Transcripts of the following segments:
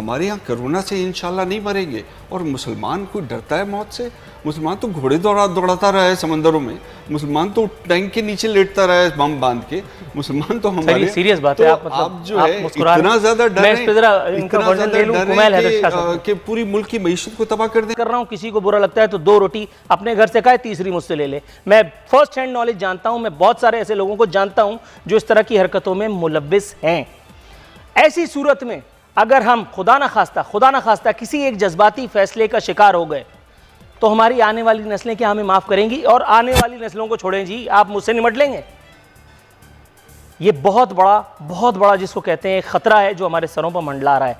हमारे यहाँ कोरोना से इंशाल्लाह नहीं मरेंगे। और मुसलमान कोई डरता है मौत से? मुसलमान तो घोड़े दौड़ाता रहा है समंदरों में, मुसलमान तो टैंक के नीचे लेटता रहा है बम बांध के। मुसलमान तो हमारे सीरियस बात तो है। आप जो है इतना ज्यादा डर है कि पूरी मुल्क की मईशत को तबाह कर रहा हूँ। किसी को बुरा लगता है तो 2 रोटी अपने घर से खाए, तीसरी मुझसे ले ले। मैं फर्स्ट हैंड नॉलेज जानता हूँ, मैं बहुत सारे ऐसे लोगों को जानता हूँ जो इस तरह की हरकतों में मुलव्विस हैं। ऐसी सूरत में अगर हम खुदा ना खास्ता किसी एक जज्बाती फैसले का शिकार हो गए तो हमारी आने वाली नस्लें क्या हमें माफ करेंगी? और आने वाली नस्लों को छोड़ें जी, आप मुझसे निमट लेंगे। ये बहुत बड़ा जिसको कहते हैं खतरा है जो हमारे सरों पर मंडला रहा है।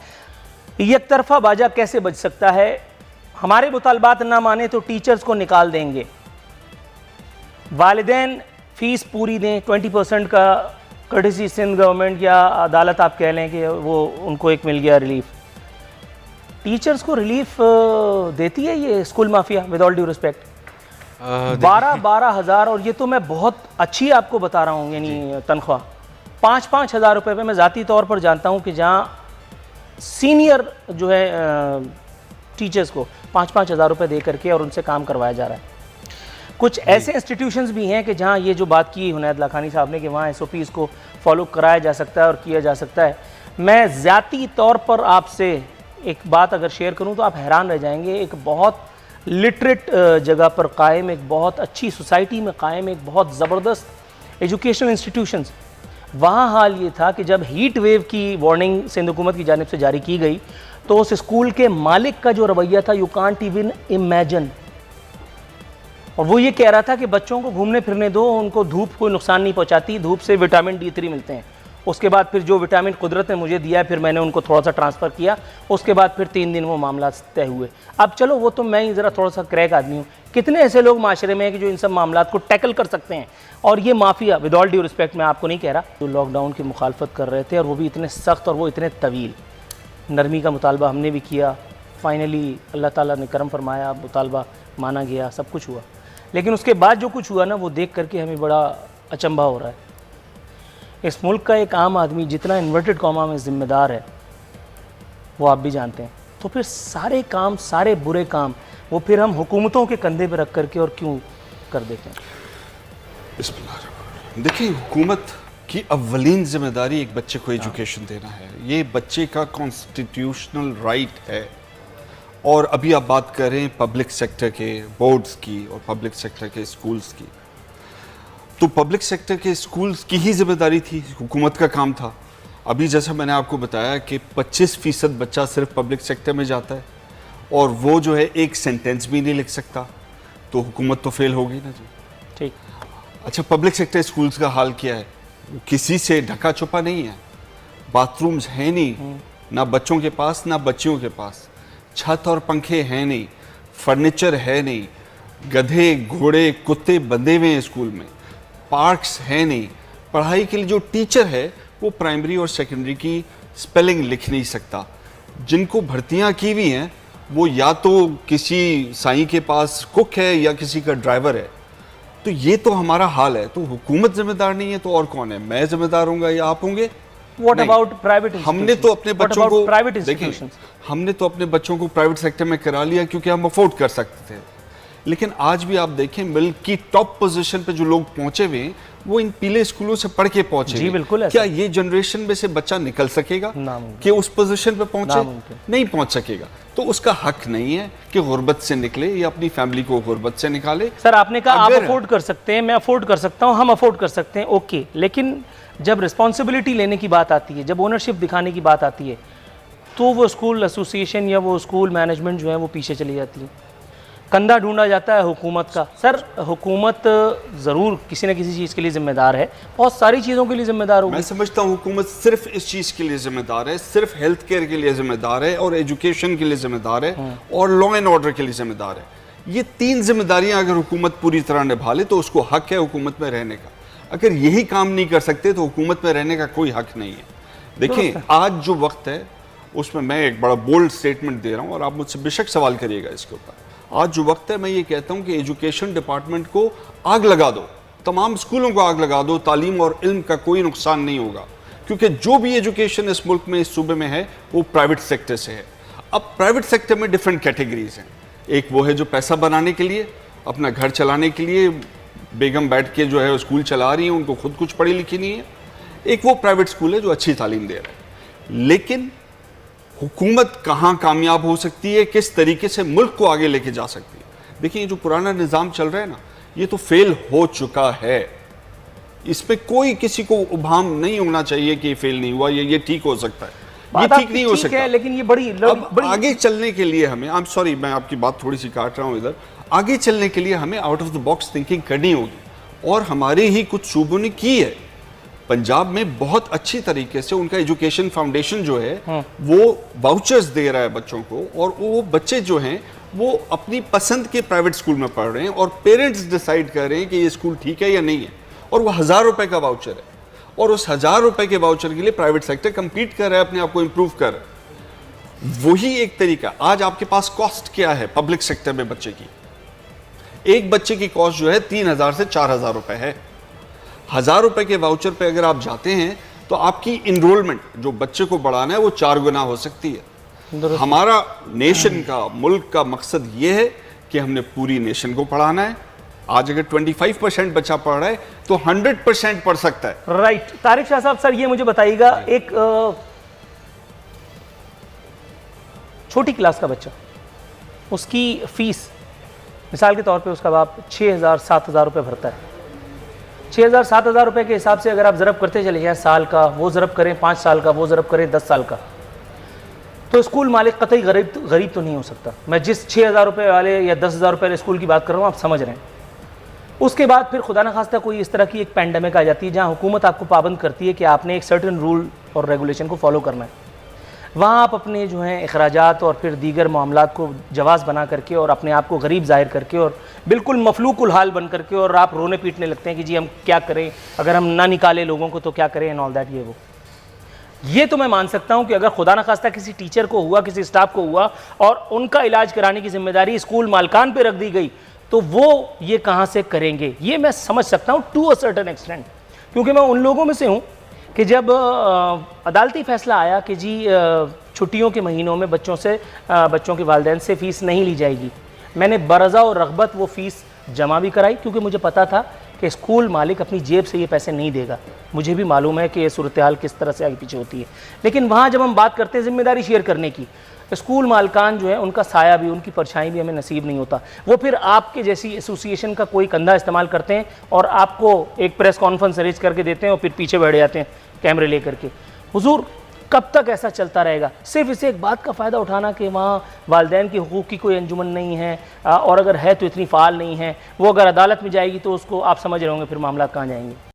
एक तरफा बाजा कैसे बच सकता है? हमारे मुतालबात ना माने तो टीचर्स को निकाल देंगे, वालिदैन फीस पूरी दें, 20% का कर्टेसी सिंध गवर्नमेंट या अदालत आप कह लें कि वो उनको एक मिल गया रिलीफ। टीचर्स को रिलीफ देती है ये school mafia, with all due respect. 12 हज़ार, और ये तो मैं बहुत अच्छी आपको बता रहा हूँ, यानी तनख्वाह 5-5 हज़ार रुपये पे मैं ज़ाती तौर पर जानता हूँ कि जहाँ सीनियर जो है टीचर्स को 5-5 हज़ार रुपये दे करके और उनसे काम करवाया जा रहा है। कुछ ऐसे इंस्टीट्यूशंस भी हैं कि जहाँ ये जो बात की हुनैद लाखानी साहब ने कि वहाँ SOPs को फॉलो कराया जा सकता है और किया जा सकता है। मैं ज़ाती तौर पर आपसे एक बात अगर शेयर करूं तो आप हैरान रह जाएंगे। एक बहुत लिटरेट जगह पर कायम, एक बहुत अच्छी सोसाइटी में कायम, एक बहुत ज़बरदस्त एजुकेशनल इंस्टीट्यूशंस, वहाँ हाल ये था कि जब हीट वेव की वार्निंग सिंध हुकूमत की जानिब से जारी की गई तो उस स्कूल के मालिक का जो रवैया था, यू कांट इवन इमेजिन। और वो ये कह रहा था कि बच्चों को घूमने फिरने दो, उनको धूप कोई नुकसान नहीं पहुँचाती, धूप से विटामिन D3 मिलते हैं। उसके बाद फिर जो विटामिन कुदरत ने मुझे दिया है, फिर मैंने उनको थोड़ा सा ट्रांसफ़र किया, उसके बाद फिर 3 दिन वो मामला तय हुए। अब चलो वो तो मैं ही ज़रा थोड़ा सा क्रैक आदमी हूँ, कितने ऐसे लोग माशरे में हैं कि जो इन सब मामलात को टैकल कर सकते हैं। और ये mafia, with all due respect, मैं आपको नहीं कह रहा, जो लॉकडाउन की मुखालफत कर रहे थे और वो भी इतने सख्त और वो इतने तवील, नरमी का मुतालबा हमने भी किया, फाइनली अल्लाह ताला ने करम फरमाया, मुतालबा माना गया, सब कुछ हुआ। लेकिन उसके बाद जो कुछ हुआ ना, वो देख करके हमें बड़ा अचंभा हो रहा है। इस मुल्क का एक आम आदमी जितना इन्वर्टेड कॉमा में ज़िम्मेदार है वो आप भी जानते हैं, तो फिर सारे काम, सारे बुरे काम वो फिर हम हुकूमतों के कंधे पर रख करके और क्यों कर देते हैं? देखिए, हुकूमत की अव्वलीन जिम्मेदारी एक बच्चे को एजुकेशन देना है, ये बच्चे का कॉन्स्टिट्यूशनल राइट है। और अभी आप बात कर रहे हैं पब्लिक सेक्टर के बोर्ड्स की और पब्लिक सेक्टर के स्कूल्स की, तो पब्लिक सेक्टर के स्कूल्स की ही जिम्मेदारी थी, हुकूमत का काम था। अभी जैसा मैंने आपको बताया कि 25% बच्चा सिर्फ पब्लिक सेक्टर में जाता है और वो जो है एक सेंटेंस भी नहीं लिख सकता, तो हुकूमत तो फेल होगी ना जी। ठीक। अच्छा, पब्लिक सेक्टर स्कूल्स का हाल क्या है? किसी से ढका छुपा नहीं है, बाथरूम्स हैं नहीं, ना बच्चों के पास ना बच्चियों के पास, छत और पंखे हैं नहीं, फर्नीचर है नहीं, गधे घोड़े कुत्ते बंधे हुए हैं स्कूल में, पार्क्स है नहीं, पढ़ाई के लिए जो टीचर है वो प्राइमरी और सेकेंडरी की स्पेलिंग लिख नहीं सकता, जिनको भर्तियां की हुई हैं वो या तो किसी साईं के पास कुक है या किसी का ड्राइवर है। तो ये तो हमारा हाल है। तो हुकूमत जिम्मेदार नहीं है तो और कौन है? मैं जिम्मेदार होऊंगा या आप होंगे? What about private institutions? हमने तो अपने बच्चों को private institutions? हमने तो अपने बच्चों को प्राइवेट सेक्टर में करा लिया क्योंकि हम अफोर्ड कर सकते थे। लेकिन आज भी आप देखें, मिल्क की टॉप पोजीशन पे जो लोग पहुंचे हुए हैं वो इन पीले स्कूलों से पढ़ के पहुंचे। जी बिल्कुल। क्या ये जनरेशन में से बच्चा निकल सकेगा कि उस पोजीशन पे पहुंचे? नहीं पहुंच सकेगा। तो उसका हक नहीं है कि गुर्बत से निकले या अपनी फैमिली को गुर्बत से निकाले। सर, आपने कहा आप अफोर्ड कर सकते हैं, मैं अफोर्ड कर सकता हूं, हम अफोर्ड कर सकते हैं, ओके। लेकिन जब रिस्पॉन्सिबिलिटी लेने की बात आती है, जब ओनरशिप दिखाने की बात आती है, तो वो स्कूल एसोसिएशन या वो स्कूल मैनेजमेंट जो है वो पीछे चली जाती है, कंधा ढूंढा जाता है हुकूमत का। सर, हुकूमत ज़रूर किसी न किसी चीज़ के लिए ज़िम्मेदार है, बहुत सारी चीज़ों के लिए ज़िम्मेदार होगी। मैं समझता हूँ हुकूमत सिर्फ इस चीज़ के लिए ज़िम्मेदार है, सिर्फ हेल्थ केयर के लिए ज़िम्मेदार है और एजुकेशन के लिए ज़िम्मेदार है और लॉ एंड ऑर्डर के लिए ज़िम्मेदार है। ये 3 जिम्मेदारियाँ अगर हुकूमत पूरी तरह निभा ले तो उसको हक है हुकूमत में रहने का। अगर यही काम नहीं कर सकते तो हुकूमत में रहने का कोई हक नहीं है। देखिए, आज जो वक्त है उसमें मैं एक बड़ा बोल्ड स्टेटमेंट दे रहा हूँ और आप मुझसे बेशक सवाल करिएगा इसके ऊपर। आज जो वक्त है, मैं ये कहता हूँ कि एजुकेशन डिपार्टमेंट को आग लगा दो, तमाम स्कूलों को आग लगा दो, तालीम और इल्म का कोई नुकसान नहीं होगा। क्योंकि जो भी एजुकेशन इस मुल्क में, इस सूबे में है, वो प्राइवेट सेक्टर से है। अब प्राइवेट सेक्टर में डिफरेंट कैटेगरीज हैं। एक वो है जो पैसा बनाने के लिए, अपना घर चलाने के लिए बेगम बैठ के जो है स्कूल चला रही है, उनको खुद कुछ पढ़ी लिखी नहीं है। एक वो प्राइवेट स्कूल है जो अच्छी तालीम दे रहा है। लेकिन हुकूमत कहाँ कामयाब हो सकती है, किस तरीके से मुल्क को आगे लेके जा सकती है? देखिए, जो पुराना निज़ाम चल रहा है ना, ये तो फेल हो चुका है। इस पे कोई किसी को उभाम नहीं होना चाहिए कि ये फेल नहीं हुआ, ये ठीक हो सकता है। ये ठीक नहीं हो सकता। लेकिन ये बड़ी आगे चलने के लिए हमें, आई एम सॉरी मैं आपकी बात थोड़ी सी काट रहा हूँ इधर, आगे चलने के लिए हमें out of the box thinking करनी होगी, और हमारे ही कुछ सूबों ने की है। पंजाब में बहुत अच्छी तरीके से उनका एजुकेशन फाउंडेशन जो है वो वाउचर्स दे रहा है बच्चों को, और वो बच्चे जो हैं वो अपनी पसंद के प्राइवेट स्कूल में पढ़ रहे हैं, और पेरेंट्स डिसाइड कर रहे हैं कि ये स्कूल ठीक है या नहीं है, और वो 1000 रुपए का वाउचर है, और उस 1000 रुपए के वाउचर के लिए प्राइवेट सेक्टर compete कर रहा है, अपने आप को इंप्रूव कर रहा है। वही एक तरीका। आज आपके पास कॉस्ट क्या है पब्लिक सेक्टर में बच्चे की? एक बच्चे की कॉस्ट जो है 3000 से 4000 रुपए है। 1000 रुपए के वाउचर पे अगर आप जाते हैं तो आपकी इनरोलमेंट जो बच्चे को बढ़ाना है वो 4 गुना हो सकती है। हमारा नेशन का, मुल्क का मकसद ये है कि हमने पूरी नेशन को पढ़ाना है। आज अगर 25% बच्चा पढ़ रहा है तो 100% पढ़ सकता है। राइट। तारिक शाह साहब, सर ये मुझे बताइएगा, एक छोटी क्लास का बच्चा, उसकी फीस मिसाल के तौर पे उसका बाप 6000-7000 रुपये भरता है। 6000-7000 रुपये के हिसाब से अगर आप ज़रब करते चले जाएं, साल का वो ज़रब करें, 5 साल का वो ज़रब करें, 10 साल का, तो स्कूल मालिक कतई गरीब तो नहीं हो सकता। मैं जिस 6000 रुपये वाले या 10,000 रुपये वाले स्कूल की बात कर रहा हूँ, आप समझ रहे हैं। उसके बाद फिर खुदा न खास्ता कोई इस तरह की एक पैंडमिक आ जाती है जहाँ हुकूमत आपको पाबंद करती है कि आपने एक सर्टेन रूल और रेगुलेशन को फॉलो करना है। वहाँ आप अपने जो हैं अखराजात और फिर दीगर मामलात को जवाज़ बना करके और अपने आप को गरीब ज़ाहिर करके और बिल्कुल मफलूकुल हाल बन करके और आप रोने पीटने लगते हैं कि जी हम क्या करें, अगर हम ना निकालें लोगों को तो क्या करें, एंड ऑल दैट। ये वो, ये तो मैं मान सकता हूँ कि अगर खुदा न खास्ता किसी टीचर को हुआ, किसी स्टाफ को हुआ और उनका इलाज कराने की जिम्मेदारी स्कूल मालकान पे रख दी गई, तो वो ये कहाँ से करेंगे, ये मैं समझ सकता हूँ टू अ सर्टेन एक्सटेंट। क्योंकि मैं उन लोगों में से हूँ कि जब अदालती फैसला आया कि जी छुट्टियों के महीनों में बच्चों के वालिदैन से फ़ीस नहीं ली जाएगी, मैंने बरज़ा और रग़बत वो फ़ीस जमा भी कराई, क्योंकि मुझे पता था कि स्कूल मालिक अपनी जेब से ये पैसे नहीं देगा। मुझे भी मालूम है कि ये सूरत हाल किस तरह से आगे पीछे होती है। लेकिन वहाँ जब हम बात करते हैं ज़िम्मेदारी शेयर करने की, स्कूल मालकान जो है उनका साया भी, उनकी परछाई भी हमें नसीब नहीं होता। वो फिर आपके जैसी एसोसिएशन का कोई कंधा इस्तेमाल करते हैं और आपको एक प्रेस कॉन्फ्रेंस अरेंज करके देते हैं और फिर पीछे बैठ जाते हैं कैमरे लेकर के। हुजूर, कब तक ऐसा चलता रहेगा? सिर्फ इसे एक बात का फ़ायदा उठाना कि वहाँ वालिदैन के हुकूक की कोई अंजुमन नहीं है, और अगर है तो इतनी फ़ाल नहीं है, वो अगर अदालत में जाएगी तो उसको आप समझ रहे होंगे फिर मामला कहाँ जाएंगे।